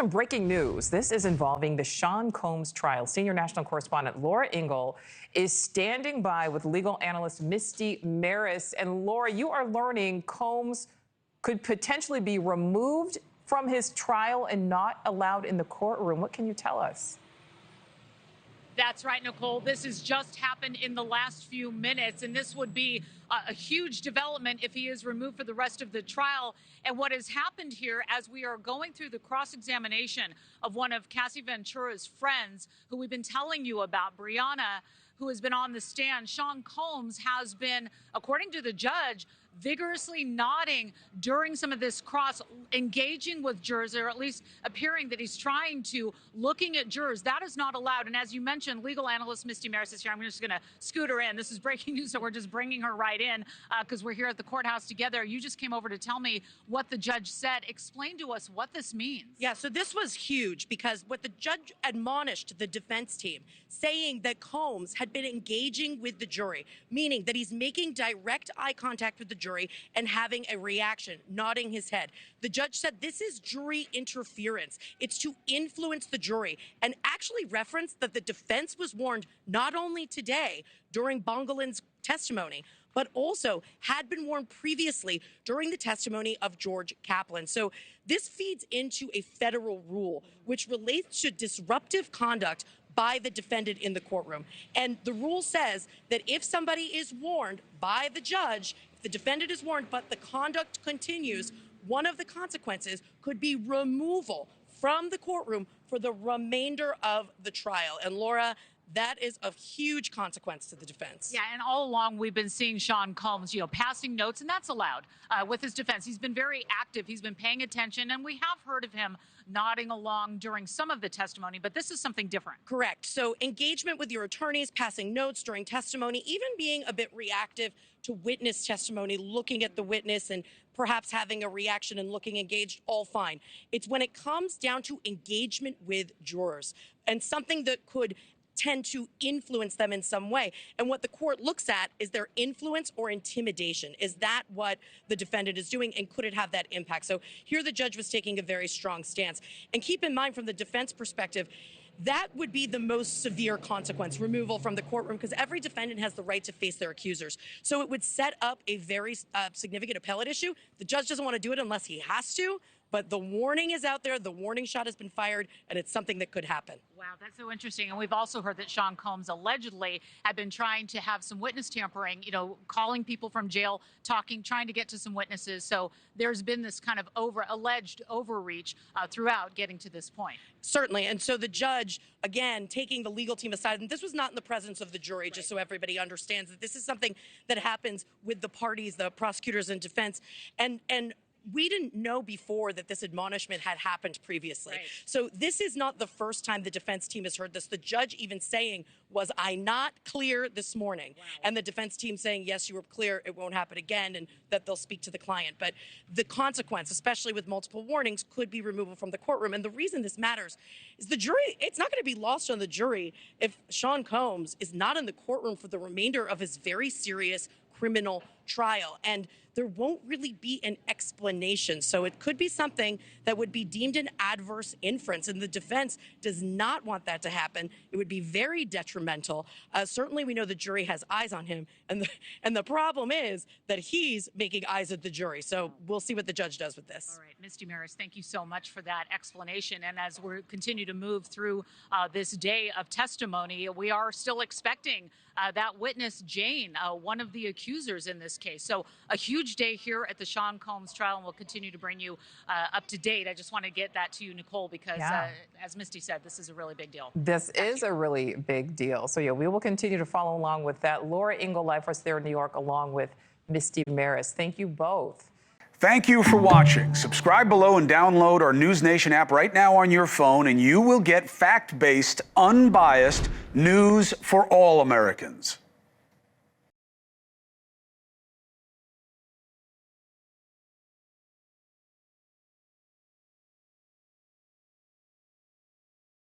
some breaking news. This is involving the Sean Combs trial. Senior national correspondent Laura Ingle is standing by with legal analyst Misty Marris. And Laura, you are learning Combs could potentially be removed from his trial and not allowed in the courtroom. What can you tell us? That's right, Nichole. This has just happened in the last few minutes, and this would be a huge development if he is removed for the rest of the trial. And what has happened here, as we are going through the cross-examination of one of Cassie Ventura's friends, who we've been telling you about, Brianna, who has been on the stand, Sean Combs has been, according to the judge, vigorously nodding during some of this cross, engaging with jurors, or at least appearing that he's trying to, looking at jurors. That is not allowed. And as you mentioned, legal analyst Misty Marris is here. I'm just going to scoot her in. This is breaking news, so we're just bringing her right in because we're here at the courthouse together. You just came over to tell me what the judge said. Explain to us what this means. Yeah, so this was huge because what the judge admonished the defense team, saying that Combs had been engaging with the jury, meaning that he's making direct eye contact with the jury and having a reaction, nodding his head. The judge said this is jury interference. It's to influence the jury, and actually referenced that the defense was warned not only today during Bongolin's testimony, but also had been warned previously during the testimony of George Kaplan. So this feeds into a federal rule which relates to disruptive conduct by the defendant in the courtroom. And the rule says that if somebody is warned by the judge, if the defendant is warned, but the conduct continues, one of the consequences could be removal from the courtroom for the remainder of the trial. And Laura, that is of huge consequence to the defense. Yeah, and all along we've been seeing Sean Combs, passing notes, and that's allowed with his defense. He's been very active. He's been paying attention, and we have heard of him nodding along during some of the testimony, but this is something different. Correct. So engagement with your attorneys, passing notes during testimony, even being a bit reactive to witness testimony, looking at the witness and perhaps having a reaction and looking engaged, all fine. It's when it comes down to engagement with jurors and something that could tend to influence them in some way. And what the court looks at is their influence or intimidation. Is that what the defendant is doing, and could it have that impact? So here the judge was taking a very strong stance. And keep in mind, from the defense perspective, that would be the most severe consequence, removal from the courtroom, because every defendant has the right to face their accusers. So it would set up a very significant appellate issue. The judge doesn't want to do it unless he has to, but the warning is out there, the warning shot has been fired, and it's something that could happen. Wow, that's so interesting. And we've also heard that Sean Combs allegedly had been trying to have some witness tampering, calling people from jail, trying to get to some witnesses. So there's been this kind of alleged overreach throughout getting to this point. Certainly. And so the judge, again, taking the legal team aside, and this was not in the presence of the jury, right, just so everybody understands that this is something that happens with the parties, the prosecutors and defense. And we didn't know before that this admonishment had happened previously. Right. So this is not the first time the defense team has heard this. The judge even saying, was I not clear this morning? Wow. And the defense team saying, yes, you were clear, it won't happen again, and that they'll speak to the client. But the consequence, especially with multiple warnings, could be removal from the courtroom. And the reason this matters is the jury, it's not going to be lost on the jury if Sean Combs is not in the courtroom for the remainder of his very serious criminal trial. And there won't really be an explanation. So it could be something that would be deemed an adverse inference, and the defense does not want that to happen. It would be very detrimental. Certainly we know the jury has eyes on him, and the problem is that he's making eyes at the jury. So we'll see what the judge does with this. All right, Misty Marris, thank you so much for that explanation. And as we continue to move through this day of testimony, we are still expecting that witness, Jane, one of the accusers in this case. So a huge day here at the Sean Combs trial, and we'll continue to bring you up to date. I just want to get that to you, Nichole, because as Misty said, this is a really big deal. This is a really big deal. So yeah, we will continue to follow along with that. Laura Ingle live for us there in New York, along with Misty Marris. Thank you both. Thank you for watching. Subscribe below and download our NewsNation app right now on your phone, and you will get fact-based, unbiased news for all Americans.